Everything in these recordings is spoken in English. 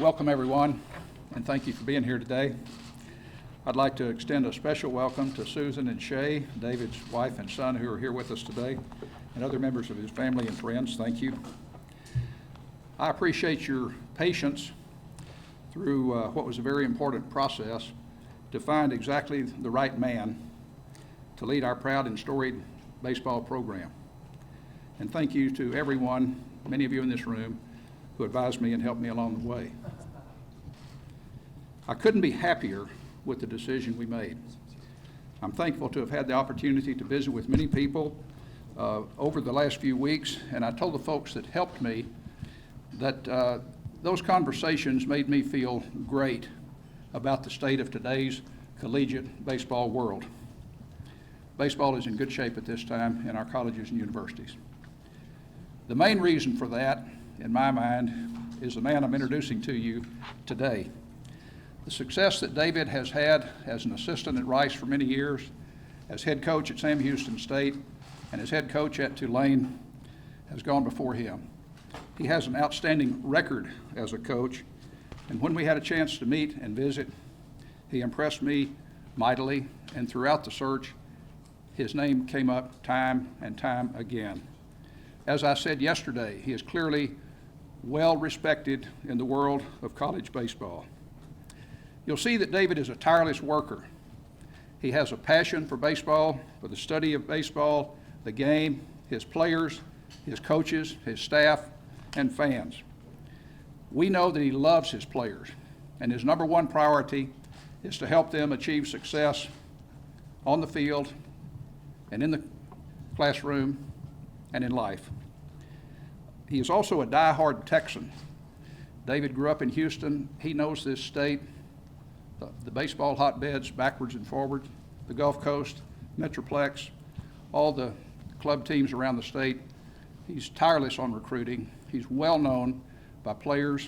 Welcome, everyone, and thank you for being here today. I'd like to extend a special welcome to Susan and Shay, David's wife and son, who are here with us today, and other members of his family and friends. Thank you. I appreciate your patience through what was a very important process to find exactly the right man to lead our proud and storied baseball program. And thank you to everyone, many of you in this room, who advised me and helped me along the way. I couldn't be happier with the decision we made. I'm thankful to have had the opportunity to visit with many people over the last few weeks, and I told the folks that helped me that those conversations made me feel great about the state of today's collegiate baseball world. Baseball is in good shape at this time in our colleges and universities. The main reason for that, in my mind, is the man I'm introducing to you today. The success that David has had as an assistant at Rice for many years, as head coach at Sam Houston State, and as head coach at Tulane has gone before him. He has an outstanding record as a coach, and when we had a chance to meet and visit, he impressed me mightily, and throughout the search, his name came up time and time again. As I said yesterday, he is clearly well respected in the world of college baseball. You'll see that David is a tireless worker. He has a passion for baseball, for the study of baseball, the game, his players, his coaches, his staff, and fans. We know that he loves his players, and his number one priority is to help them achieve success on the field and in the classroom and in life. He is also a die-hard Texan. David grew up in Houston. He knows this state, the baseball hotbeds backwards and forwards, the Gulf Coast, Metroplex, all the club teams around the state. He's tireless on recruiting. He's well known by players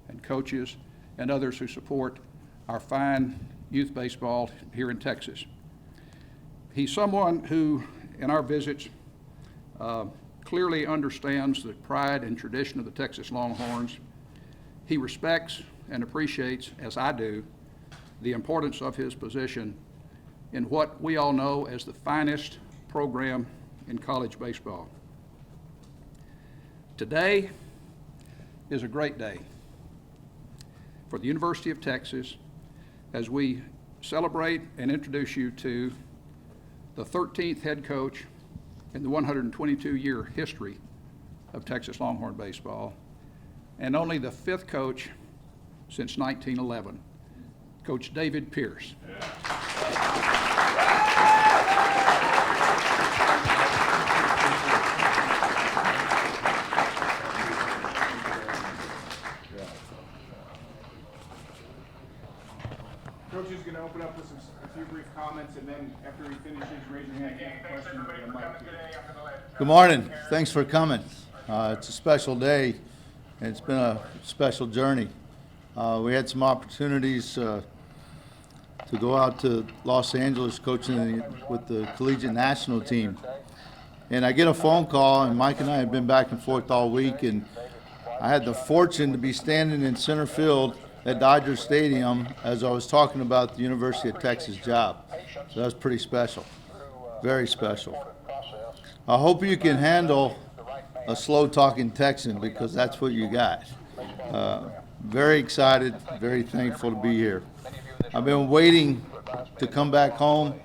and coaches and others who support our fine youth baseball here in Texas. He's someone who, in our visits, clearly understands the pride and tradition of the Texas Longhorns. He respects and appreciates, as I do, the importance of his position in what we all know as the finest program in college baseball. Today is a great day for the University of Texas as we celebrate and introduce you to the 13th head coach in the 122-year history of Texas Longhorn baseball, and only the 5th coach since 1911, Coach David Pierce. Coach is going to open up with a few brief comments, and then after he finishes, raise your hand. Good morning. Thanks for coming. It's a special day, and it's been a special journey. We had some opportunities to go out to Los Angeles coaching with the collegiate national team. And I get a phone call, and Mike and I have been back and forth all week, and I had the fortune to be standing in center field at Dodger Stadium as I was talking about the University of Texas job. So that's pretty special, very special. I hope you can handle a slow-talking Texan, because that's what you got. Very excited, very thankful to be here. I've been waiting to come back home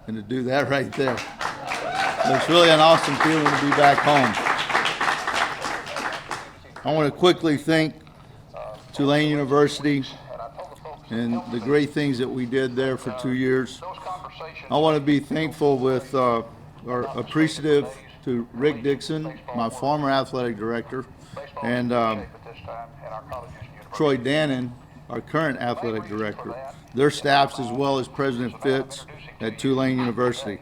and to do that right there. So it's really an awesome feeling to be back home. I want to quickly thank Tulane University and the great things that we did there for 2 years. I want to be thankful with or appreciative to Rick Dixon, my former athletic director, and Troy Dannon, our current athletic director, their staffs, as well as President Fitz at Tulane University.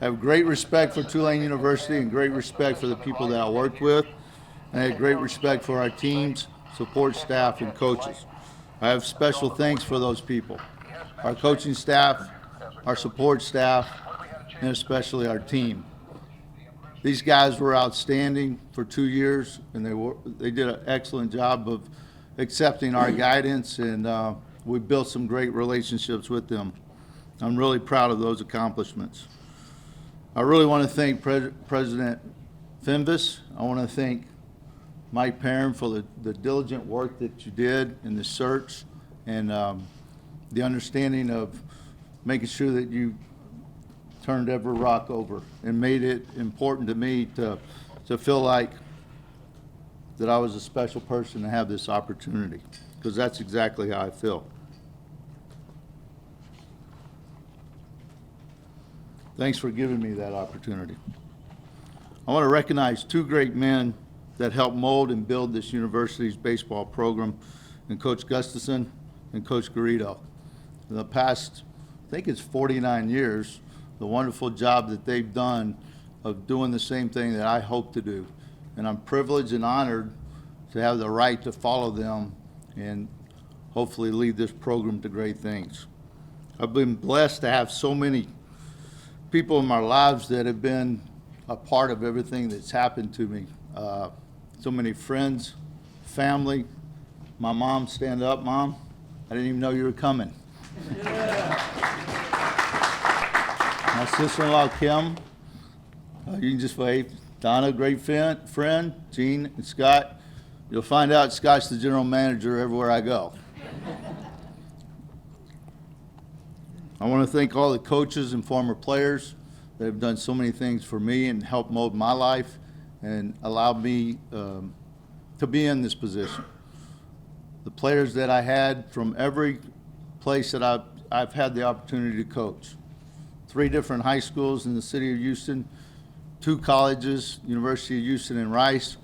I have great respect for Tulane University and great respect for the people that I worked with, and I have great respect for our teams, support staff, and coaches. I have special thanks for those people, our coaching staff, our support staff, and especially our team. These guys were outstanding for 2 years, and they did an excellent job of accepting our guidance, and we built some great relationships with them. I'm really proud of those accomplishments. I really want to thank President Finvis. I want to thank Mike Perrin for the diligent work that you did in the search, and the understanding of making sure that you turned every rock over and made it important to me to feel like that I was a special person to have this opportunity, because that's exactly how I feel. Thanks for giving me that opportunity. I want to recognize two great men that helped mold and build this university's baseball program, and Coach Gustafson and Coach Garrido. In the past, I think it's 49 years, the wonderful job that they've done of doing the same thing that I hope to do. And I'm privileged and honored to have the right to follow them and hopefully lead this program to great things. I've been blessed to have so many people in my lives that have been a part of everything that's happened to me. So many friends, family. My mom, stand up, Mom. I didn't even know you were coming. My sister-in-law, Kim. You can just wave. Donna, great friend. Gene and Scott. You'll find out Scott's the general manager everywhere I go. I want to thank all the coaches and former players that have done so many things for me and helped mold my life and allowed me to be in this position. The players that I had from every place that I've had the opportunity to coach. 3 different high schools in the city of Houston, 2 colleges, University of Houston and Rice,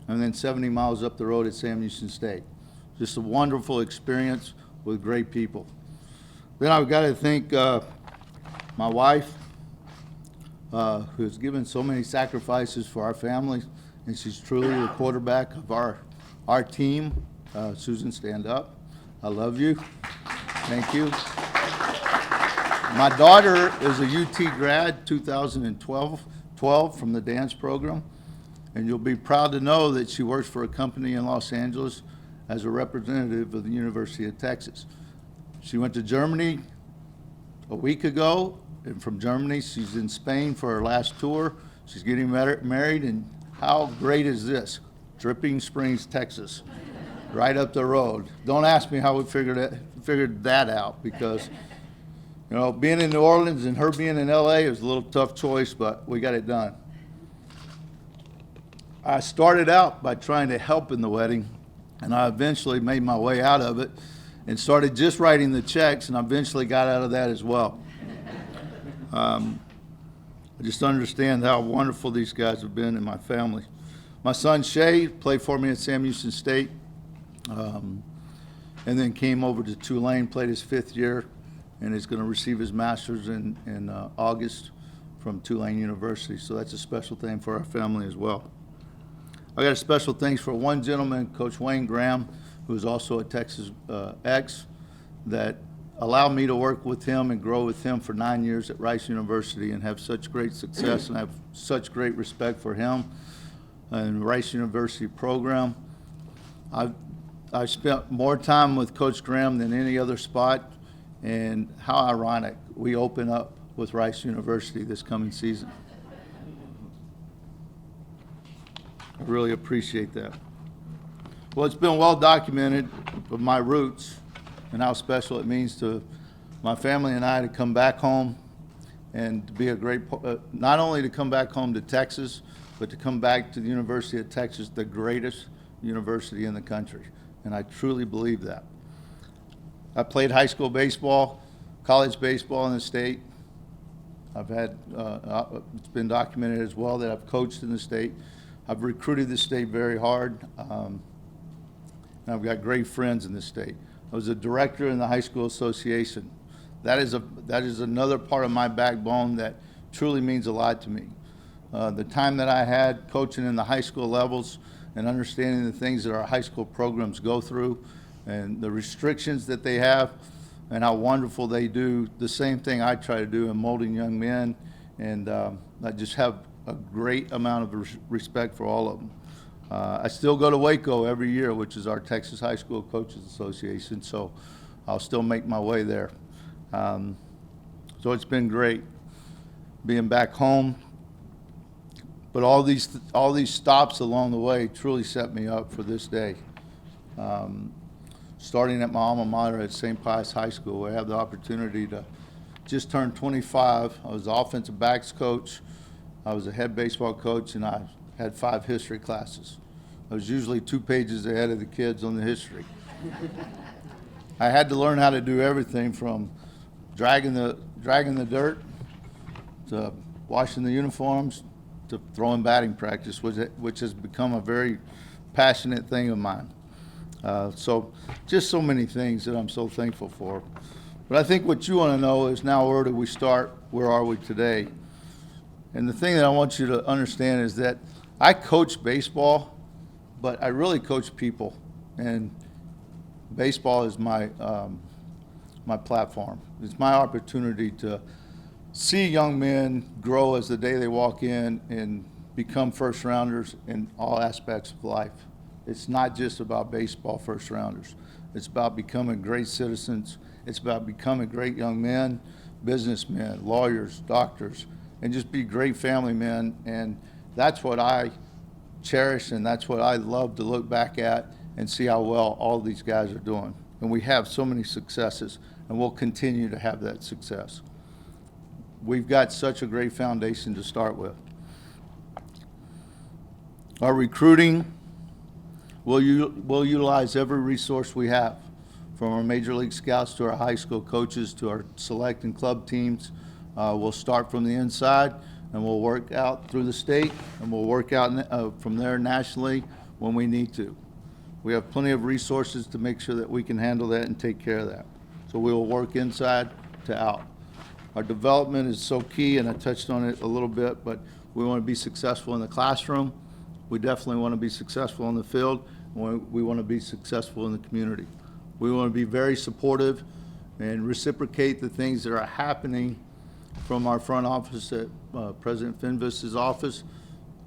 and then 70 miles up the road at Sam Houston State. Just a wonderful experience with great people. Then I've got to thank my wife, who's given so many sacrifices for our family, and she's truly the quarterback of our team. Susan, stand up. I love you. Thank you. My daughter is a UT grad, 2012 from the dance program, and you'll be proud to know that she works for a company in Los Angeles as a representative of the University of Texas. She went to Germany a week ago, and from Germany, she's in Spain for her last tour. She's getting married, and how great is this? Dripping Springs, Texas, right up the road. Don't ask me how we figured that out, because, you know, being in New Orleans and her being in LA is a little tough choice, but we got it done. I started out by trying to help in the wedding, and I eventually made my way out of it and started just writing the checks, and I eventually got out of that as well. I just understand how wonderful these guys have been in my family. My son Shay played for me at Sam Houston State, and then came over to Tulane, played his 5th year, and is going to receive his master's in August from Tulane University. So that's a special thing for our family as well. I got a special thanks for one gentleman, Coach Wayne Graham, who's also a Texas ex, that allowed me to work with him and grow with him for 9 years at Rice University and have such great success, and I have such great respect for him and the Rice University program. I've spent more time with Coach Graham than any other spot, and how ironic we open up with Rice University this coming season. I really appreciate that. Well, it's been well documented of my roots and how special it means to my family and I to come back home and to be a great, not only to come back home to Texas, but to come back to the University of Texas, the greatest university in the country. And I truly believe that. I played high school baseball, college baseball in the state. I've had, it's been documented as well that I've coached in the state. I've recruited the state very hard. And I've got great friends in the state. I was a director in the high school association. That is another part of my backbone that truly means a lot to me. The time that I had coaching in the high school levels and understanding the things that our high school programs go through and the restrictions that they have and how wonderful they do the same thing I try to do in molding young men. And I just have a great amount of respect for all of them. I still go to Waco every year, which is our Texas High School Coaches Association, so I'll still make my way there. So it's been great being back home. But all these stops along the way truly set me up for this day. Starting at my alma mater at St. Pius High School, where I have the opportunity to just turn 25. I was the offensive backs coach, I was a head baseball coach, and I had 5 history classes. I was usually 2 pages ahead of the kids on the history. I had to learn how to do everything from dragging the dirt to washing the uniforms to throwing batting practice, which has become a very passionate thing of mine. So just so many things that I'm so thankful for. But I think what you want to know is, now where do we start? Where are we today? And the thing that I want you to understand is that I coach baseball, but I really coach people. And baseball is my platform. It's my opportunity to see young men grow as the day they walk in and become first rounders in all aspects of life. It's not just about baseball first rounders. It's about becoming great citizens. It's about becoming great young men, businessmen, lawyers, doctors, and just be great family men. And that's what I cherish, and that's what I love to look back at and see how well all these guys are doing. And we have so many successes, and we'll continue to have that success. We've got such a great foundation to start with. Our recruiting, we'll utilize every resource we have, from our Major League Scouts to our high school coaches to our select and club teams. We'll start from the inside, and we'll work out through the state, and we'll work out from there nationally when we need to. We have plenty of resources to make sure that we can handle that and take care of that. So we will work inside to out. Our development is so key, and I touched on it a little bit, but we want to be successful in the classroom. We definitely want to be successful in the field. We want to be successful in the community. We want to be very supportive and reciprocate the things that are happening from our front office at President Finvis's office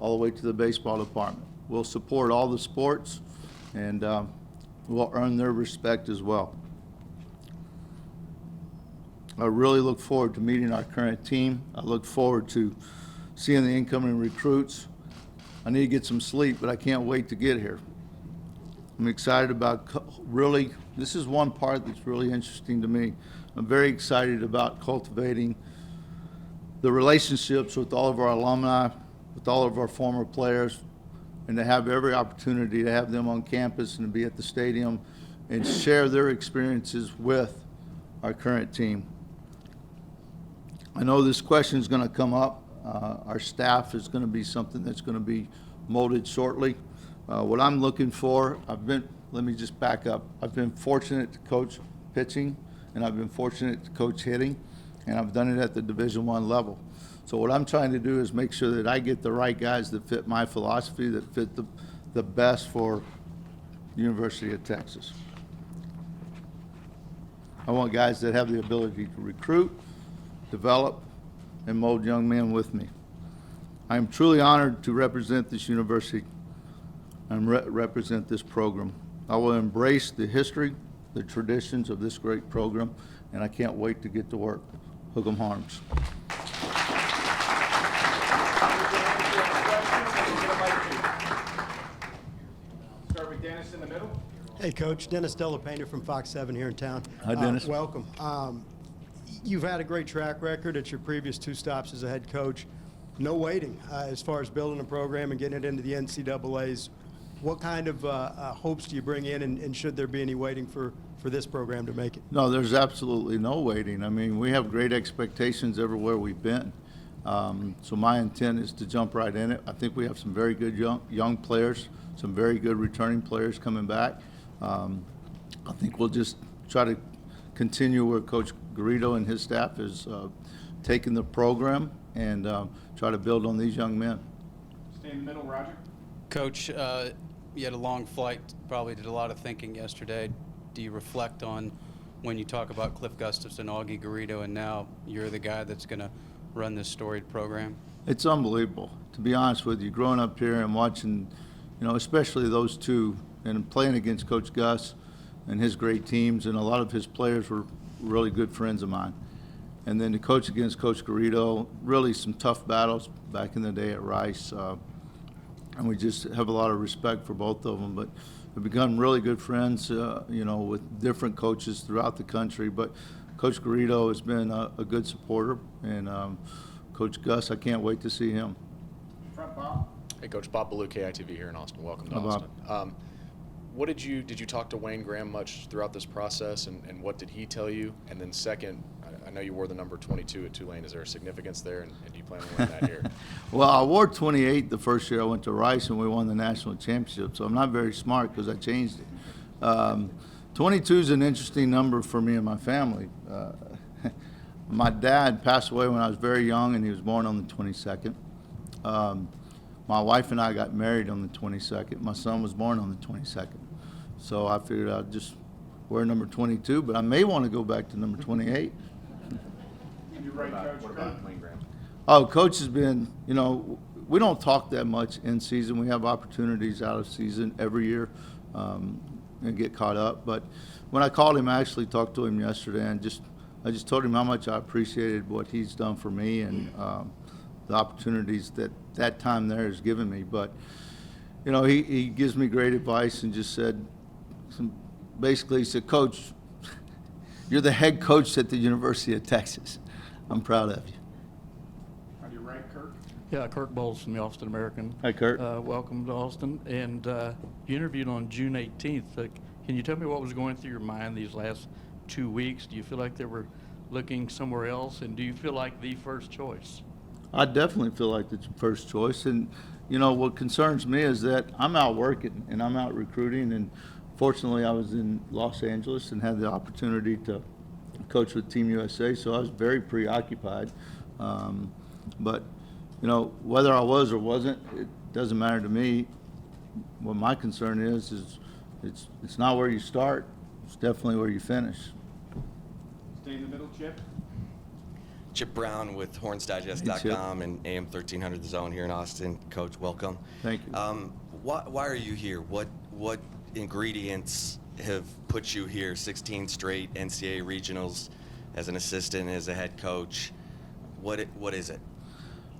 all the way to the baseball department. We'll support all the sports, and we'll earn their respect as well. I really look forward to meeting our current team. I look forward to seeing the incoming recruits. I need to get some sleep, but I can't wait to get here. I'm excited about this is one part that's really interesting to me. I'm very excited about cultivating the relationships with all of our alumni, with all of our former players, and to have every opportunity to have them on campus and to be at the stadium and share their experiences with our current team. I know this question is going to come up. Our staff is going to be something that's going to be molded shortly. What I'm looking for, let me just back up. I've been fortunate to coach pitching, and I've been fortunate to coach hitting, and I've done it at the Division I level. So what I'm trying to do is make sure that I get the right guys that fit my philosophy, that fit the best for the University of Texas. I want guys that have the ability to recruit, develop, and mold young men with me. I am truly honored to represent this university and represent this program. I will embrace the history, the traditions of this great program, and I can't wait to get to work. Hook 'em Horns. Start with Dennis in the middle. Hey, Coach. Dennis Delapainter from Fox 7 here in town. Hi, Dennis. Welcome. You've had a great track record at your previous 2 stops as a head coach. No waiting as far as building a program and getting it into the NCAAs. What kind of hopes do you bring in, and should there be any waiting for this program to make it? No, there's absolutely no waiting. I mean, we have great expectations everywhere we've been. So my intent is to jump right in it. I think we have some very good young players, some very good returning players coming back. I think we'll just try to continue where Coach Garrido and his staff is taking the program and try to build on these young men. Stay in the middle, Roger. Coach, you had a long flight, probably did a lot of thinking yesterday. Do you reflect on when you talk about Cliff Gustafson, Augie Garrido, and now you're the guy that's going to run this storied program? It's unbelievable, to be honest with you. Growing up here and watching you know, especially those two, and playing against Coach Gus and his great teams, and a lot of his players were really good friends of mine. And then to coach against Coach Garrido, really some tough battles back in the day at Rice. And we just have a lot of respect for both of them. But we've become really good friends, you know, with different coaches throughout the country. But Coach Garrido has been a good supporter. And Coach Gus, I can't wait to see him. Front Bob. Hey, Coach, Bob Ballou, KITV here in Austin. Welcome to Hi, Bob. Austin. What did you talk to Wayne Graham much throughout this process, and what did he tell you? And then second, I know you wore the number 22 at Tulane. Is there a significance there, and do you plan to win that here? Well, I wore 28 the first year I went to Rice, and we won the national championship. So I'm not very smart because I changed it. 22 is an interesting number for me and my family. My dad passed away when I was very young, and he was born on the 22nd. My wife and I got married on the 22nd. My son was born on the 22nd. So I figured I'd just wear number 22, but I may want to go back to number 28. You're right, Coach. What about Wayne Graham? Oh, Coach has been, you know, we don't talk that much in season. We have opportunities out of season every year and get caught up. But when I called him, I actually talked to him yesterday, and I just told him how much I appreciated what he's done for me and the opportunities that time there has given me. But, you know, he gives me great advice and just said, basically he said, Coach, you're the head coach at the University of Texas. I'm proud of you. On your right, Kirk. Yeah, Kirk Bowles from the Austin American. Hi, Kurt. Welcome to Austin. And you interviewed on June 18th. Can you tell me what was going through your mind these last 2 weeks? Do you feel like they were looking somewhere else? And do you feel like the first choice? I definitely feel like it's first choice. And, you know, what concerns me is that I'm out working and I'm out recruiting. And fortunately, I was in Los Angeles and had the opportunity to coach with Team USA, so I was very preoccupied. But, you know, whether I was or wasn't, it doesn't matter to me. What my concern is it's not where you start, it's definitely where you finish. Stay in the middle, Chip. Chip Brown with HornsDigest.com and AM 1300 The Zone here in Austin. Coach, welcome. Thank you. Why are you here? What ingredients have put you here? 16 straight NCAA regionals as an assistant, as a head coach. What is it?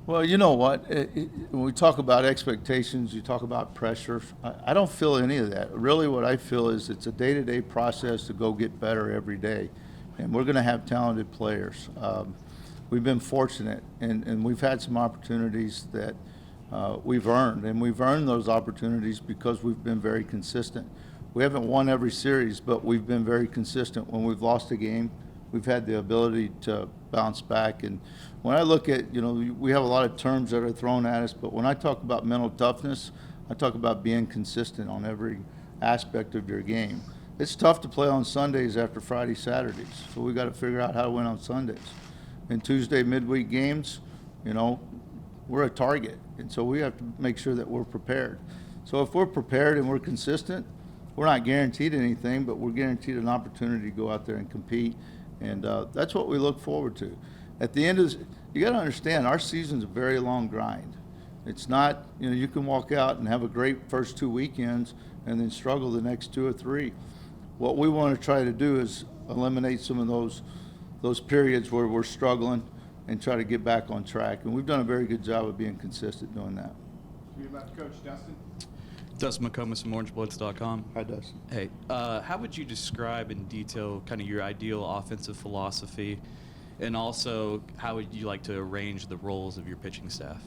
Well, you know what? When we talk about expectations, you talk about pressure. I don't feel any of that. Really, what I feel is it's a day-to-day process to go get better every day, and we're going to have talented players. We've been fortunate, and we've had some opportunities that we've earned, and we've earned those opportunities because we've been very consistent. We haven't won every series, but we've been very consistent. When we've lost a game, we've had the ability to bounce back. And when I look at, you know, we have a lot of terms that are thrown at us, but when I talk about mental toughness, I talk about being consistent on every aspect of your game. It's tough to play on Sundays after Friday, Saturdays, so we got to figure out how to win on Sundays. In Tuesday midweek games, you know, we're a target, and so we have to make sure that we're prepared. So if we're prepared and we're consistent, we're not guaranteed anything, but we're guaranteed an opportunity to go out there and compete, and that's what we look forward to. At the end of this, you got to understand, our season's a very long grind. It's not, you know, you can walk out and have a great first 2 weekends and then struggle the next 2 or 3. What we want to try to do is eliminate some of those periods where we're struggling and try to get back on track. And we've done a very good job of being consistent doing that. You're about to coach Dustin. Dustin McComas from OrangeBloods.com. Hi, Dustin. Hey, how would you describe in detail kind of your ideal offensive philosophy, and also how would you like to arrange the roles of your pitching staff?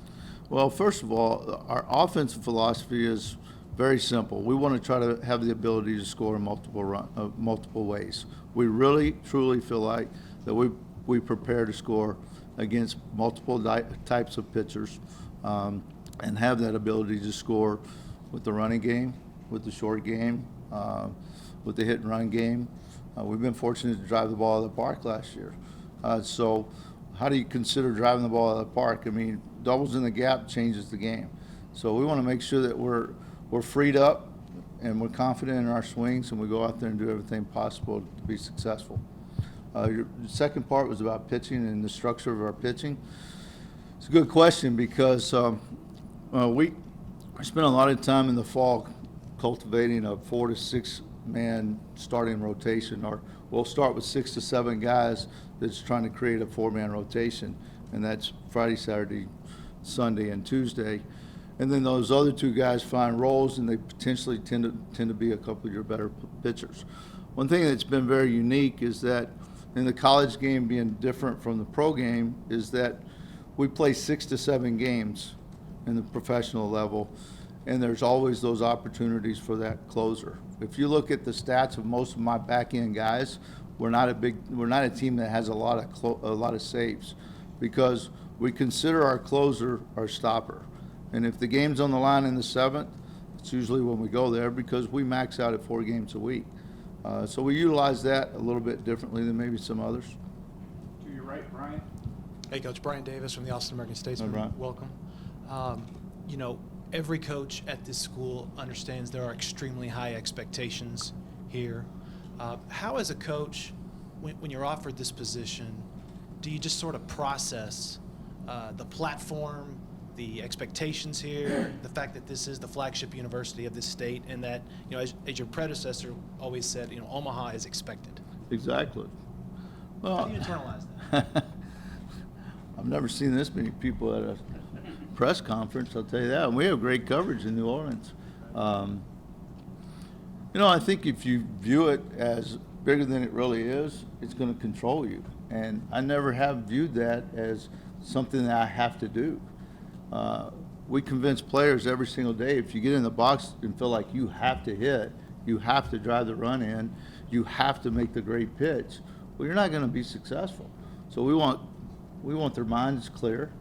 Well, first of all, our offensive philosophy is very simple. We want to try to have the ability to score in multiple ways. We really, truly feel like that we prepare to score against multiple types of pitchers and have that ability to score with the running game, with the short game, with the hit and run game. We've been fortunate to drive the ball out of the park last year. So how do you consider driving the ball out of the park? I mean, doubles in the gap changes the game. So we want to make sure that we're freed up and we're confident in our swings, and we go out there and do everything possible to be successful. Your second part was about pitching and the structure of our pitching. It's a good question because we I spent a lot of time in the fall cultivating a 4 to 6 man starting rotation, or we'll start with 6 to 7 guys that's trying to create a 4-man rotation, and that's Friday, Saturday, Sunday, and Tuesday. And then those other 2 guys find roles, and they potentially tend to be a couple of your better pitchers. One thing that's been very unique is that in the college game being different from the pro game is that we play 6 to 7 games in the professional level, and there's always those opportunities for that closer. If you look at the stats of most of my back end guys, we're not a team that has a lot of saves, because we consider our closer our stopper. And if the game's on the line in the 7th, it's usually when we go there, because we max out at 4 games a week. So we utilize that a little bit differently than maybe some others. To your right, Brian. Hey, Coach. Brian Davis from the Austin American Statesman. Hi, Brian. Welcome. You know, every coach at this school understands there are extremely high expectations here. How, as a coach, when you're offered this position, do you just sort of process the platform, the expectations here, the fact that this is the flagship university of this state, and that, you know, as your predecessor always said, you know, Omaha is expected? Exactly. Well, How do you internalize that? I've never seen this many people at a press conference, I'll tell you that. And we have great coverage in New Orleans. You know, I think if you view it as bigger than it really is, it's going to control you. And I never have viewed that as something that I have to do. We convince players every single day, if you get in the box and feel like you have to hit, you have to drive the run in, you have to make the great pitch, well, you're not going to be successful. So we want their minds clear.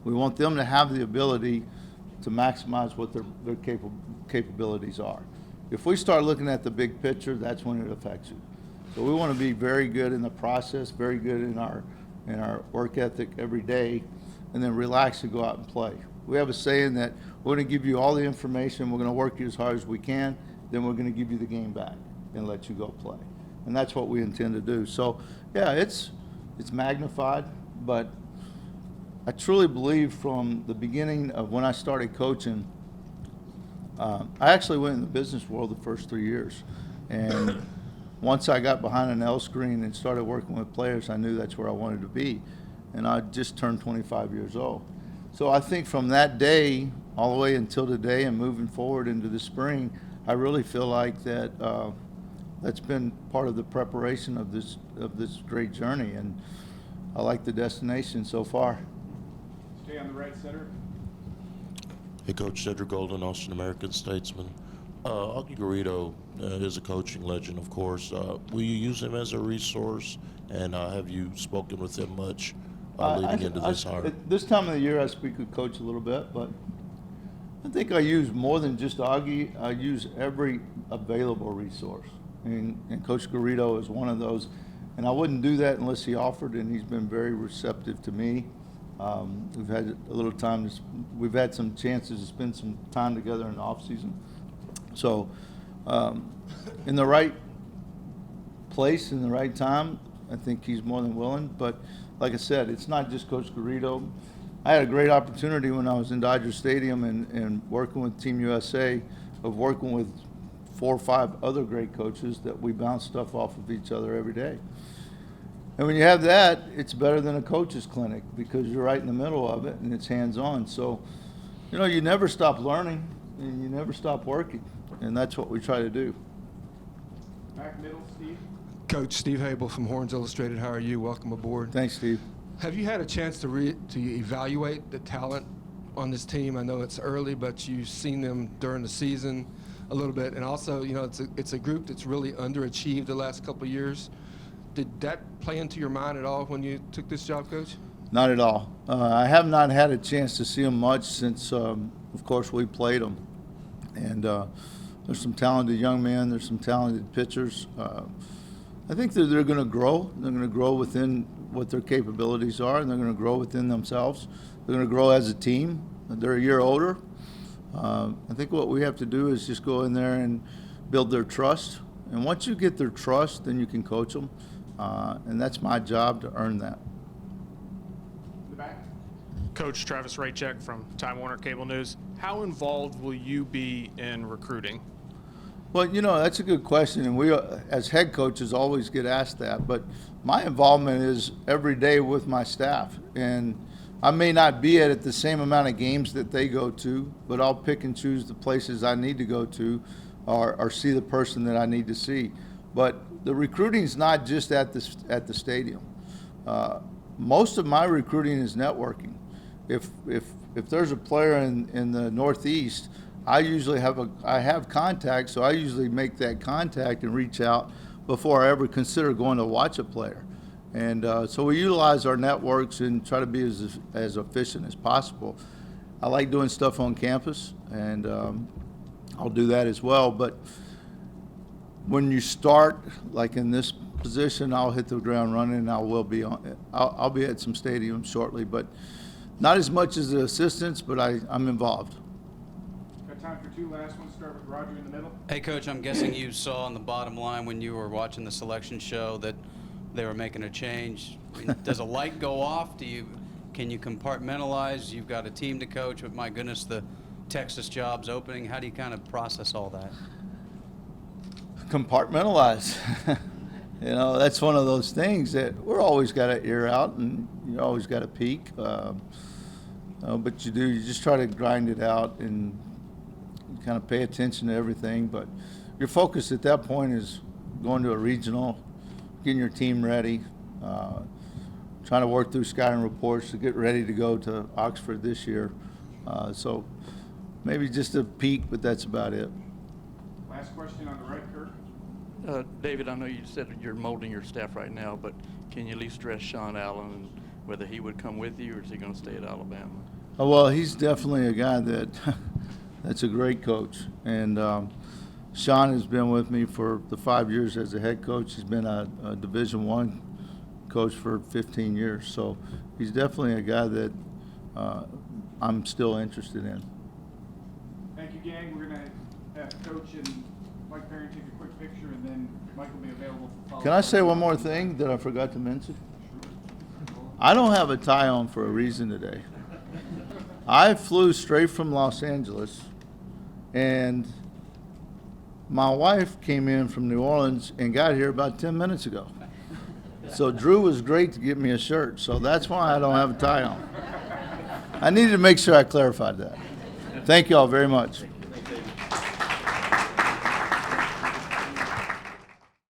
We want them to have the ability to maximize what their capabilities are. If we start looking at the big picture, that's when it affects you. So we want to be very good in the process, very good in our work ethic every day, and then relax and go out and play. We have a saying that we're going to give you all the information, we're going to work you as hard as we can, then we're going to give you the game back and let you go play. And that's what we intend to do. So, yeah, it's magnified, but I truly believe from the beginning of when I started coaching, I actually went in the business world the first 3 years. And once I got behind an L screen and started working with players, I knew that's where I wanted to be. And I just turned 25 years old. So I think from that day all the way until today and moving forward into the spring, I really feel like that that's been part of the preparation of this great journey. And I like the destination so far. Stay on the right center. Hey, Coach. Cedric Golden, Austin American Statesman. Augie Garrido is a coaching legend, of course. Will you use him as a resource, and have you spoken with him much leading into this hire? At this time of the year, I speak with Coach a little bit, but I think I use more than just Augie. I use every available resource, and Coach Garrido is one of those. And I wouldn't do that unless he offered, and he's been very receptive to me. We've had a little time. We've had some chances to spend some time together in the off season. So, in the right place, in the right time, I think he's more than willing. But like I said, it's not just Coach Garrido. I had a great opportunity when I was in Dodger Stadium and working with Team USA, of working with 4 or 5 other great coaches that we bounce stuff off of each other every day. And when you have that, it's better than a coach's clinic, because you're right in the middle of it and it's hands-on. So, you know, you never stop learning and you never stop working, and that's what we try to do. Back middle, Steve. Coach Steve Habel from Horns Illustrated. How are you? Welcome aboard. Thanks, Steve. Have you had a chance to evaluate the talent on this team? I know it's early, but you've seen them during the season a little bit, and also, you know, it's a group that's really underachieved the last couple of years. Did that play into your mind at all when you took this job, Coach? Not at all. I have not had a chance to see them much since, of course, we played them. And there's some talented young men. There's some talented pitchers. I think that they're going to grow. They're going to grow within what their capabilities are, and they're going to grow within themselves. They're going to grow as a team. They're a year older. I think what we have to do is just go in there and build their trust. And once you get their trust, then you can coach them. And that's my job, to earn that. The back. Coach Travis Raycheck from Time Warner Cable News. How involved will you be in recruiting? Well, that's a good question, and we, as head coaches, always get asked that. But my involvement is every day with my staff, and I may not be at the same amount of games that they go to, but I'll pick and choose the places I need to go to, or see the person that I need to see. But the recruiting's not just at the stadium. Most of my recruiting is networking. If there's a player in the Northeast, I usually have contacts, so I usually make that contact and reach out before I ever consider going to watch a player. And so we utilize our networks and try to be as efficient as possible. I like doing stuff on campus, and I'll do that as well. But when you start, like in this position, I'll hit the ground running, and I'll be at some stadiums shortly, but not as much as the assistants, but I'm involved. Got time for two last ones. Start with Roger in the middle. Hey, Coach, I'm guessing you saw on the bottom line when you were watching the selection show that they were making a change. I mean, does a light go off? Can you compartmentalize? You've got a team to coach, but my goodness, the Texas job's opening. How do you kind of process all that? Compartmentalize. That's one of those things that we're always got an ear out, and you always got a peek. But you just try to grind it out and kind of pay attention to everything. But your focus at that point is going to a regional, getting your team ready, trying to work through scouting reports to get ready to go to Oxford this year. So maybe just a peek, but that's about it. Last question on the right, Kirk. David, I know you said you're molding your staff right now, but can you at least address Sean Allen and whether he would come with you, or is he going to stay at Alabama? Oh, well, he's definitely a guy that's a great coach. And Sean has been with me for the 5 years as a head coach. He's been a Division I coach for 15 years. So he's definitely a guy that I'm still interested in. Thank you, gang. We're going to have Coach and Mike Perry take a quick picture, and then Mike will be available for follow-up. Can I say one more thing that I forgot to mention? I don't have a tie on for a reason today. I flew straight from Los Angeles, and my wife came in from New Orleans and got here about 10 minutes ago. So Drew was great to get me a shirt, so that's why I don't have a tie on. I needed to make sure I clarified that. Thank you all very much.